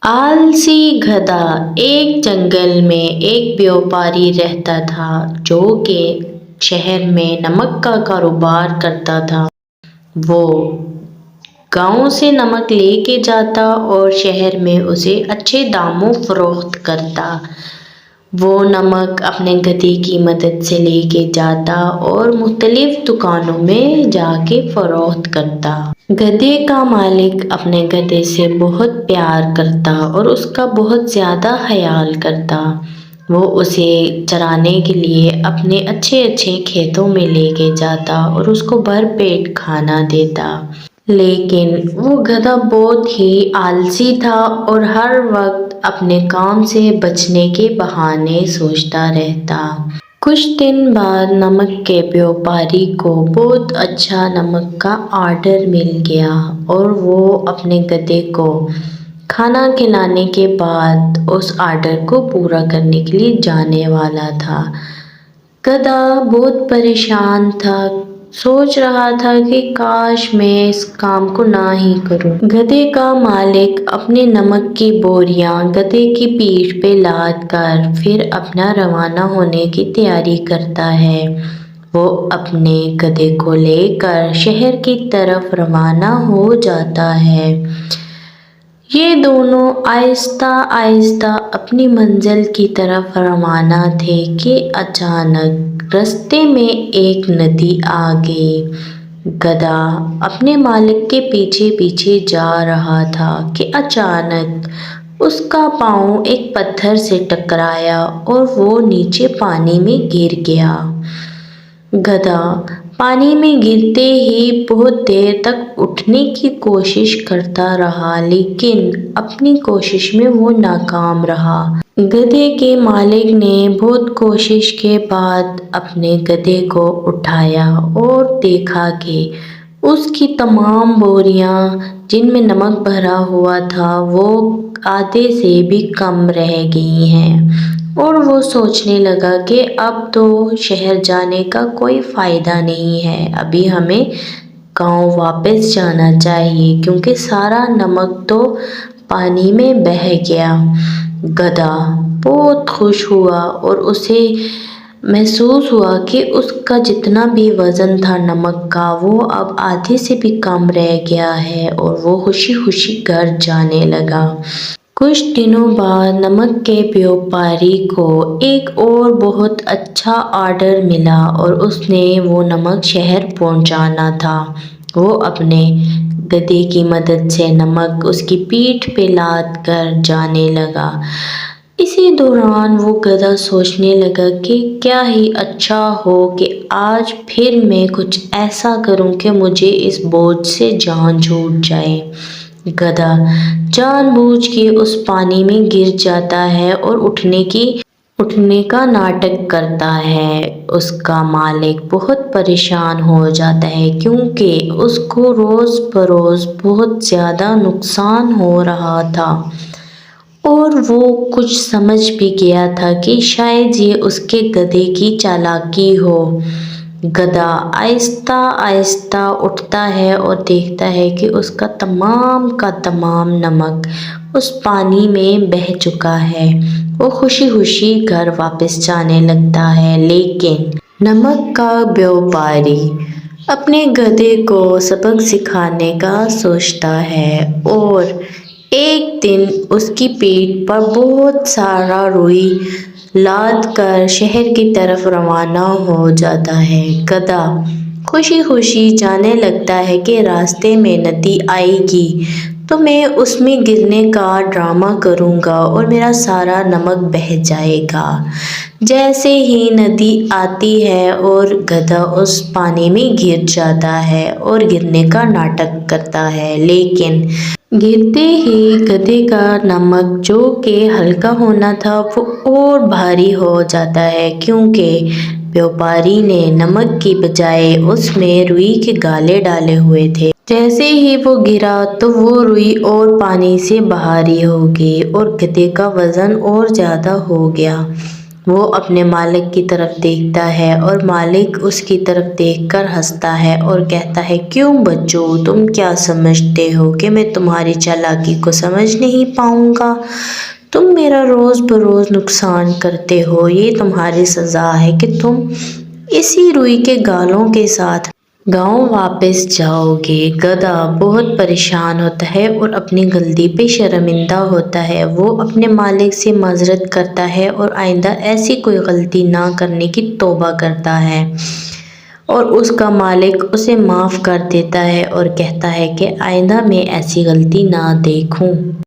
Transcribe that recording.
आलसी गधा। एक जंगल में एक व्यापारी रहता था जो कि शहर में नमक का कारोबार करता था। वो गांव से नमक लेके जाता और शहर में उसे अच्छे दामों फरोख्त करता। वो नमक अपने गधे की मदद से लेके जाता और मुख्तलिफ दुकानों में जाके फरोख्त करता। गधे का मालिक अपने गधे से बहुत प्यार करता और उसका बहुत ज़्यादा ख्याल करता। वो उसे चराने के लिए अपने अच्छे अच्छे खेतों में लेके जाता और उसको भरपेट खाना देता। लेकिन वो गधा बहुत ही आलसी था और हर वक्त अपने काम से बचने के बहाने सोचता रहता। कुछ दिन बाद नमक के व्यापारी को बहुत अच्छा नमक का ऑर्डर मिल गया और वो अपने गधे को खाना खिलाने के बाद उस ऑर्डर को पूरा करने के लिए जाने वाला था। गधा बहुत परेशान था, सोच रहा था कि काश मैं इस काम को ना ही करूं। गधे का मालिक अपने नमक की बोरियां गधे की पीठ पे लाद कर फिर अपना रवाना होने की तैयारी करता है। वो अपने गधे को लेकर शहर की तरफ रवाना हो जाता है। ये दोनों आहिस्ता आहिस्ता अपनी मंजिल की तरफ रवाना थे कि अचानक रास्ते में एक नदी आ गई। गधा अपने मालिक के पीछे पीछे जा रहा था कि अचानक उसका पाँव एक पत्थर से टकराया और वो नीचे पानी में गिर गया। गधा पानी में गिरते ही बहुत देर तक उठने की कोशिश करता रहा, लेकिन अपनी कोशिश में वो नाकाम रहा। गधे के मालिक ने बहुत कोशिश के बाद अपने गधे को उठाया और देखा कि उसकी तमाम बोरियां जिनमें नमक भरा हुआ था वो आधे से भी कम रह गई हैं। और वो सोचने लगा कि अब तो शहर जाने का कोई फ़ायदा नहीं है, अभी हमें गांव वापस जाना चाहिए क्योंकि सारा नमक तो पानी में बह गया। गधा बहुत खुश हुआ और उसे महसूस हुआ कि उसका जितना भी वज़न था नमक का वो अब आधे से भी कम रह गया है और वो खुशी खुशी घर जाने लगा। कुछ दिनों बाद नमक के व्यापारी को एक और बहुत अच्छा ऑर्डर मिला और उसने वो नमक शहर पहुंचाना था। वो अपने गधे की मदद से नमक उसकी पीठ पे लाद कर जाने लगा। इसी दौरान वो गधा सोचने लगा कि क्या ही अच्छा हो कि आज फिर मैं कुछ ऐसा करूं कि मुझे इस बोझ से जान छूट जाए। गधा जानबूझ के उस पानी में गिर जाता है और उठने का नाटक करता है। उसका मालिक बहुत परेशान हो जाता है क्योंकि उसको रोज बरोज बहुत ज़्यादा नुकसान हो रहा था और वो कुछ समझ भी गया था कि शायद ये उसके गधे की चालाकी हो। गधा आहिस्ता आहिस्ता उठता है और देखता है कि उसका तमाम का तमाम नमक उस पानी में बह चुका है। वो खुशी खुशी घर वापस जाने लगता है, लेकिन नमक का व्यापारी अपने गधे को सबक सिखाने का सोचता है और एक दिन उसकी पीठ पर बहुत सारा रुई लाद कर शहर की तरफ रवाना हो जाता है। गधा खुशी खुशी जाने लगता है कि रास्ते में नदी आएगी तो मैं उसमें गिरने का ड्रामा करूँगा और मेरा सारा नमक बह जाएगा। जैसे ही नदी आती है और गधा उस पानी में गिर जाता है और गिरने का नाटक करता है, लेकिन गिरते ही गधे का नमक जो कि हल्का होना था वो और भारी हो जाता है क्योंकि व्यापारी ने नमक की बजाय उसमें रुई के गाले डाले हुए थे। जैसे ही वो गिरा तो वो रुई और पानी से भारी हो गई और गधे का वज़न और ज़्यादा हो गया। وہ اپنے مالک کی طرف دیکھتا ہے اور مالک اس کی طرف دیکھ کر ہنستا ہے اور کہتا ہے، کیوں بچوں، تم کیا سمجھتے ہو کہ میں تمہاری چالاکی کو سمجھ نہیں پاؤں گا؟ تم میرا روز بروز نقصان کرتے ہو، یہ تمہاری سزا ہے کہ تم اسی روئی کے گالوں کے ساتھ گاؤں واپس جاؤ گے۔ گدھا بہت پریشان ہوتا ہے اور اپنی غلطی پہ شرمندہ ہوتا ہے۔ وہ اپنے مالک سے معذرت کرتا ہے اور آئندہ ایسی کوئی غلطی نہ کرنے کی توبہ کرتا ہے اور اس کا مالک اسے معاف کر دیتا ہے اور کہتا ہے کہ آئندہ میں ایسی غلطی نہ دیکھوں۔